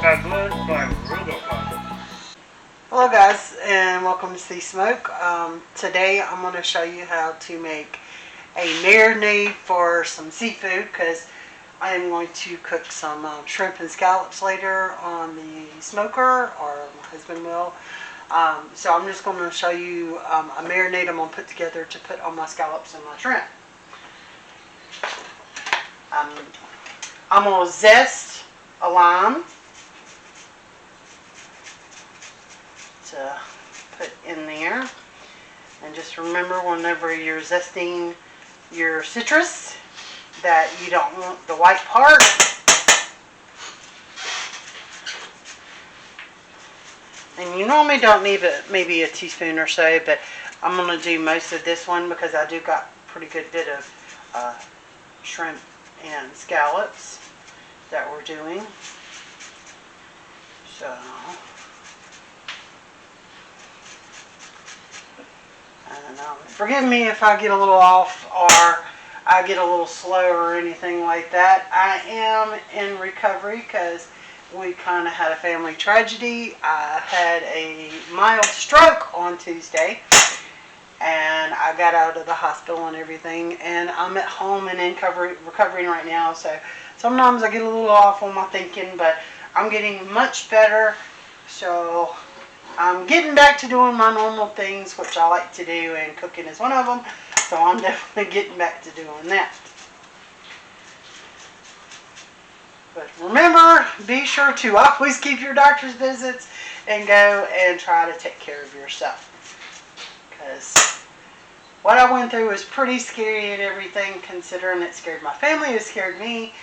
Hello guys, and welcome to See Smoke. Today I'm going to show you how to make a marinade for some seafood, because I am going to cook some shrimp and scallops later on the smoker, or my husband will. So I'm just going to show you a marinade I'm going to put together to put on my scallops and my shrimp. I'm going to zest a lime to put in there, and just remember, whenever you're zesting your citrus, that you don't want the white part. And you normally don't need it, maybe a teaspoon or so, but I'm going to do most of this one because I do got a pretty good bit of shrimp and scallops that we're doing. So, and forgive me if I get a little off or I get a little slow or anything like that. I am in recovery because we kind of had a family tragedy. I had a mild stroke on Tuesday, and I got out of the hospital and everything, and I'm at home and in recovering right now. So sometimes I get a little off on my thinking, but I'm getting much better. So I'm getting back to doing my normal things, which I like to do, and cooking is one of them. So I'm definitely getting back to doing that. But remember, be sure to always keep your doctor's visits and go and try to take care of yourself. Because what I went through was pretty scary and everything, considering it scared my family, it scared me,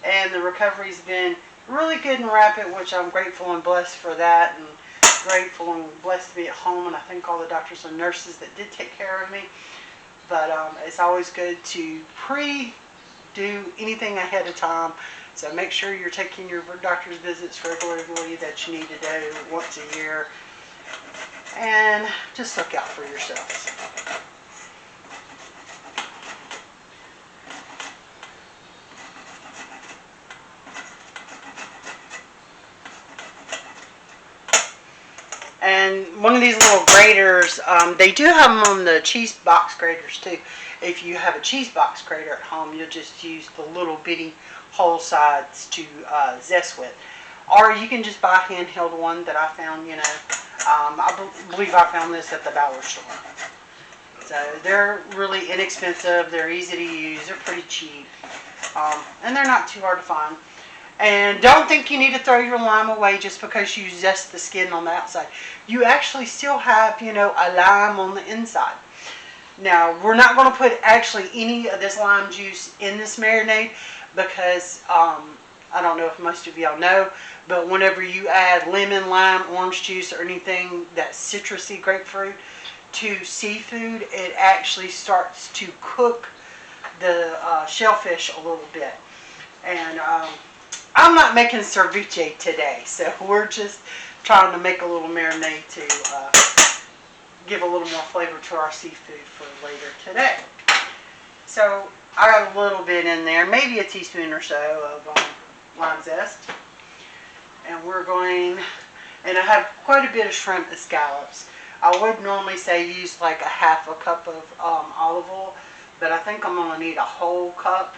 and the recovery's been really good and rapid, which I'm grateful and blessed for that, and grateful and blessed to be at home, and I thank all the doctors and nurses that did take care of me. But it's always good to do anything ahead of time. So make sure you're taking your doctor's visits regularly that you need to do once a year, and just look out for yourselves. And one of these little graters, they do have them on the cheese box graters too. If you have a cheese box grater at home, you'll just use the little bitty whole sides to zest with. Or you can just buy a handheld one that I found, I believe I found this at the dollar store. So they're really inexpensive, they're easy to use, they're pretty cheap, and they're not too hard to find. And don't think you need to throw your lime away just because you zest the skin on the outside. You actually still have, a lime on the inside. Now, we're not going to put actually any of this lime juice in this marinade because, I don't know if most of y'all know, but whenever you add lemon, lime, orange juice, or anything that's citrusy, grapefruit, to seafood, it actually starts to cook the shellfish a little bit. And I'm not making ceviche today, so we're just trying to make a little marinade to give a little more flavor to our seafood for later today. So I got a little bit in there, maybe a teaspoon or so of lime zest. And we're going, and I have quite a bit of shrimp and scallops. I would normally say use like a half a cup of olive oil, but I think I'm going to need a whole cup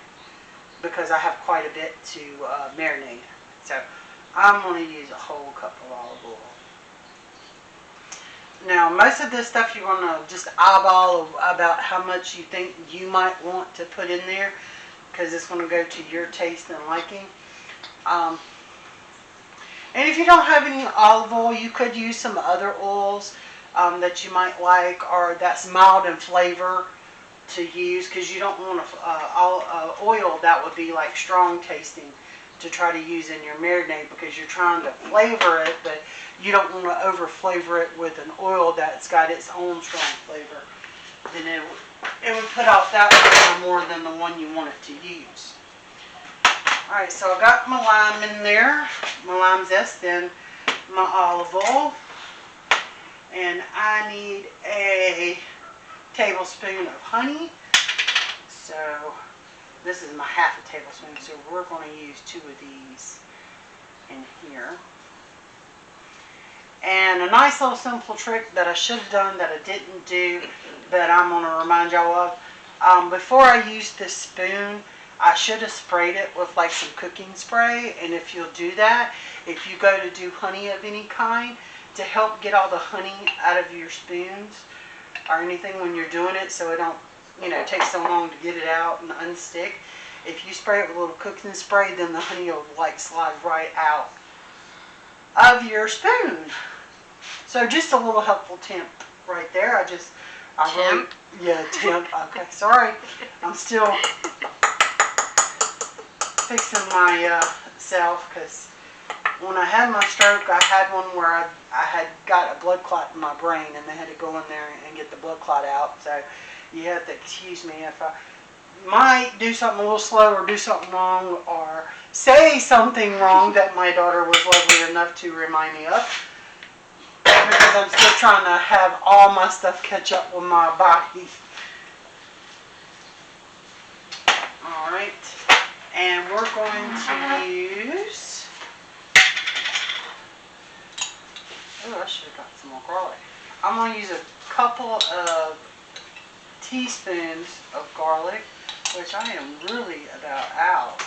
because I have quite a bit to marinate. So I'm going to use a whole cup of olive oil. Now, most of this stuff you're going to just eyeball about how much you think you might want to put in there, because it's going to go to your taste and liking. And if you don't have any olive oil, you could use some other oils that you might like, or that's mild in flavor to use, because you don't want oil that would be like strong tasting to try to use in your marinade, because you're trying to flavor it, but you don't want to over flavor it with an oil that's got its own strong flavor. Then it would put off that flavor more than the one you want it to use. Alright, so I got my lime in there, my lime zest, and my olive oil, and I need a tablespoon of honey. So this is my half a tablespoon, so we're going to use 2 of these. in here. And a nice little simple trick that I should have done that I didn't do, that I'm going to remind y'all of. Before I used this spoon, I should have sprayed it with like some cooking spray. And if you'll do that, if you go to do honey of any kind, to help get all the honey out of your spoons or anything when you're doing it, so it don't, take so long to get it out and unstick. If you spray it with a little cooking spray, then the honey will like slide right out of your spoon. So just a little helpful tip right there. Tip. Okay, sorry. I'm still fixing myself, because when I had my stroke, I had one where I had got a blood clot in my brain, and they had to go in there and get the blood clot out. So you have to excuse me if I might do something a little slow or do something wrong or say something wrong that my daughter was lovely enough to remind me of, because I'm still trying to have all my stuff catch up with my body. Alright, and we're going to use, I should have got some more garlic. I'm going to use a couple of teaspoons of garlic, which I am really about out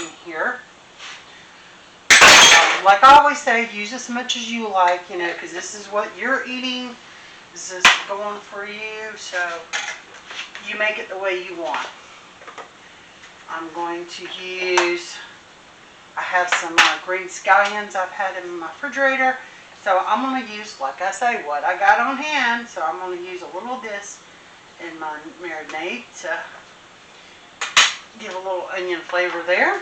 in here. Like I always say, use as much as you like, because this is what you're eating. This is going for you, so you make it the way you want. I'm going to use, I have some green scallions I've had in my refrigerator. So I'm going to use, like I say, what I got on hand. So I'm going to use a little of this in my marinade to give a little onion flavor there.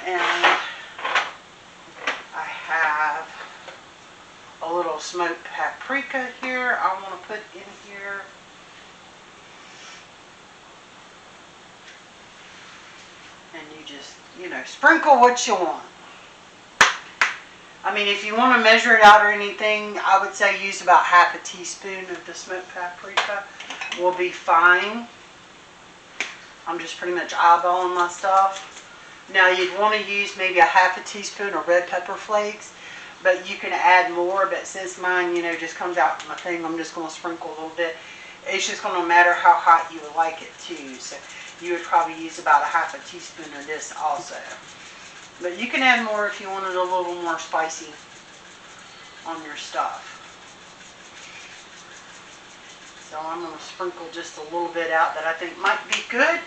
And I have a little smoked paprika here I want to put in here. And you just, sprinkle what you want. I mean, if you want to measure it out or anything, I would say use about half a teaspoon of the smoked paprika will be fine. I'm just pretty much eyeballing my stuff. Now, you'd want to use maybe a half a teaspoon of red pepper flakes, but you can add more. But since mine, just comes out from my thing, I'm just going to sprinkle a little bit. It's just going to matter how hot you would like it too. So you would probably use about a half a teaspoon of this also. But you can add more if you want it a little more spicy on your stuff. So I'm going to sprinkle just a little bit out that I think might be good.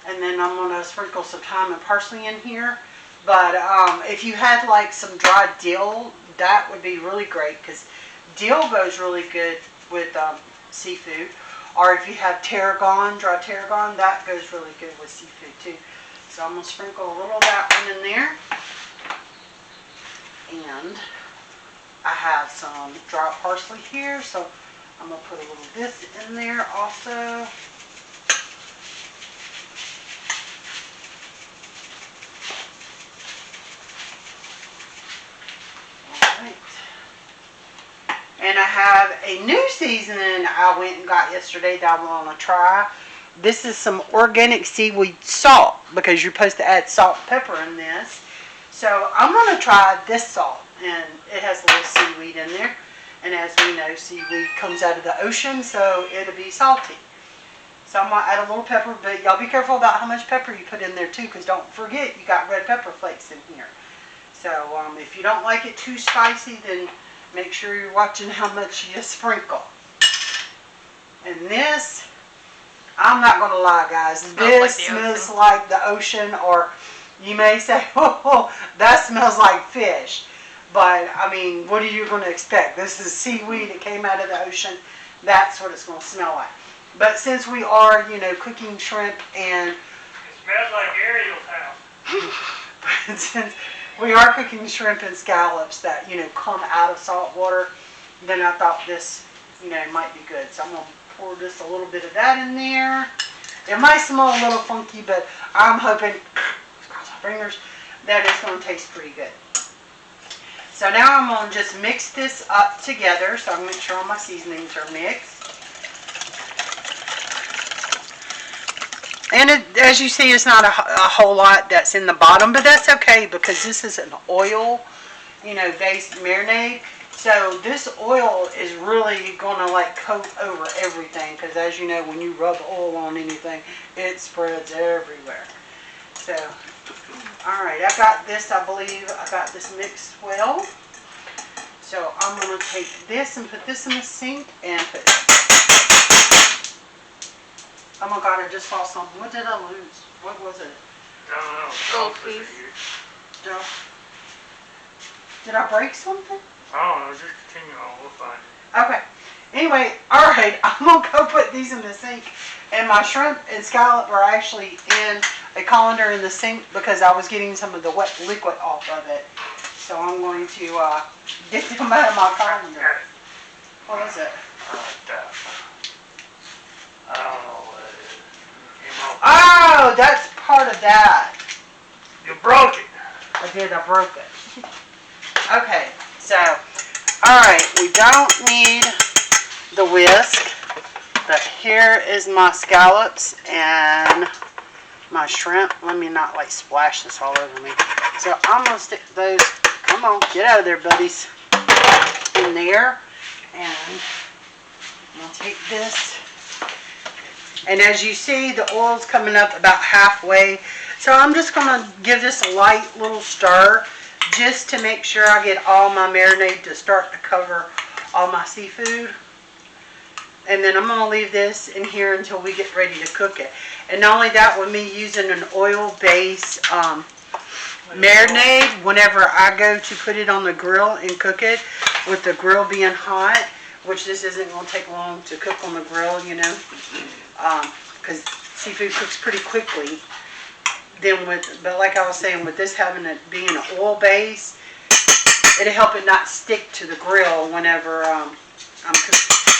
And then I'm going to sprinkle some thyme and parsley in here. But if you had like some dried dill, that would be really great, because dill goes really good with seafood. Or if you have tarragon, dry tarragon, that goes really good with seafood too. So I'm going to sprinkle a little of that one in there. And I have some dry parsley here, so I'm going to put a little of this in there also. And I have a new seasoning I went and got yesterday that I want to try. This is some organic seaweed salt, because you're supposed to add salt and pepper in this. So I'm going to try this salt, and it has a little seaweed in there. And as we know, seaweed comes out of the ocean, so it'll be salty. So I'm going to add a little pepper, but y'all be careful about how much pepper you put in there too, because don't forget you got red pepper flakes in here. So if you don't like it too spicy, then make sure you're watching how much you sprinkle. And this, I'm not going to lie, guys, this smells like the ocean, or you may say, oh, that smells like fish. But, I mean, what are you going to expect? This is seaweed that came out of the ocean. That's what it's going to smell like. But since we are, cooking shrimp and... It smells like Ariel's house. But since we are cooking shrimp and scallops that, come out of salt water, then I thought this, might be good. So I'm going to pour just a little bit of that in there. It might smell a little funky, but I'm hoping, cross my fingers, that it's going to taste pretty good. So now I'm going to just mix this up together. So I'm going to make sure all my seasonings are mixed. And as you see, it's not a whole lot that's in the bottom, but that's okay because this is an oil, based marinade. So this oil is really going to like coat over everything because as you know, when you rub oil on anything, it spreads everywhere. So, alright, I got this, I believe I got this mixed well. So I'm going to take this and put this in the sink and put it. Oh my God, I just saw something. What did I lose? What was it? I don't know. Goldfish. Did I break something? I don't know. Just continue on. We'll find it. Okay. Anyway, alright, I'm going to go put these in the sink. And my shrimp and scallop are actually in a colander in the sink because I was getting some of the wet liquid off of it. So I'm going to get them out of my colander. What is it? I don't know what it is. Oh, that's part of that. You broke it. I did, I broke it. Okay, so, alright, we don't need the whisk, but here is my scallops and my shrimp. Let me not like splash this all over me. So I'm going to stick those, come on, get out of there buddies, in there. And I'll take this. And as you see, the oil's coming up about halfway. So I'm just going to give this a light little stir just to make sure I get all my marinade to start to cover all my seafood. And then I'm going to leave this in here until we get ready to cook it. And not only that, with me using an oil-based marinade, whenever I go to put it on the grill and cook it, with the grill being hot, which this isn't going to take long to cook on the grill, because seafood cooks pretty quickly. But like I was saying, with this having it being an oil base, it'll help it not stick to the grill whenever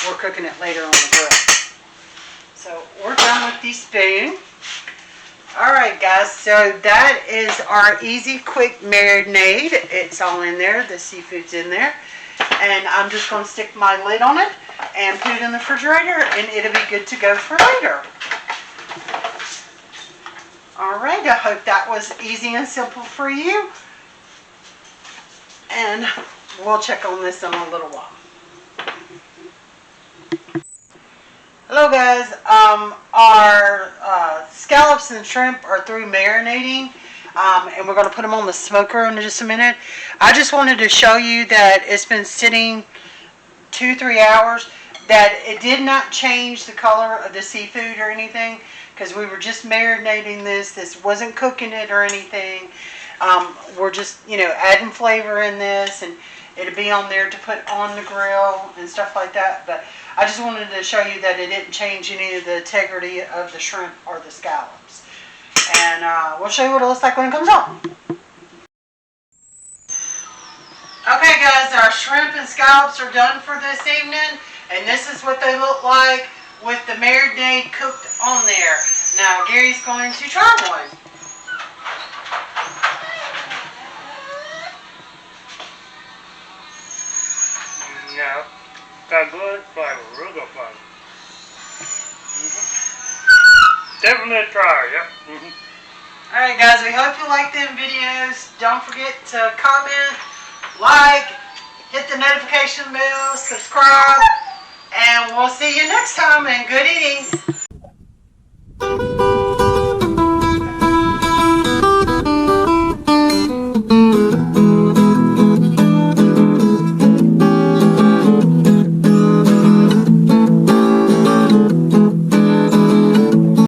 we're cooking it later on the grill. So we're done with these spoon. Alright guys, so that is our easy quick marinade. It's all in there, the seafood's in there. And I'm just going to stick my lid on it and put it in the refrigerator and it'll be good to go for later. Alright, I hope that was easy and simple for you. And we'll check on this in a little while. Hello guys, our scallops and shrimp are through marinating. And we're going to put them on the smoker in just a minute. I just wanted to show you that it's been sitting 2-3 hours, that it did not change the color of the seafood or anything, because we were just marinating this. This wasn't cooking it or anything. We're just, adding flavor in this, and it'll be on there to put on the grill and stuff like that. But I just wanted to show you that it didn't change any of the integrity of the shrimp or the scallops. And we'll show you what it looks like when it comes on. Okay guys, our shrimp and scallops are done for this evening. And this is what they look like with the marinade cooked on there. Now Gary's going to try one. Yeah, got good flavor, real good flavor. Definitely a try, yep. Alright guys, we hope you like them videos. Don't forget to comment, like, hit the notification bell, subscribe, and we'll see you next time, and good eating.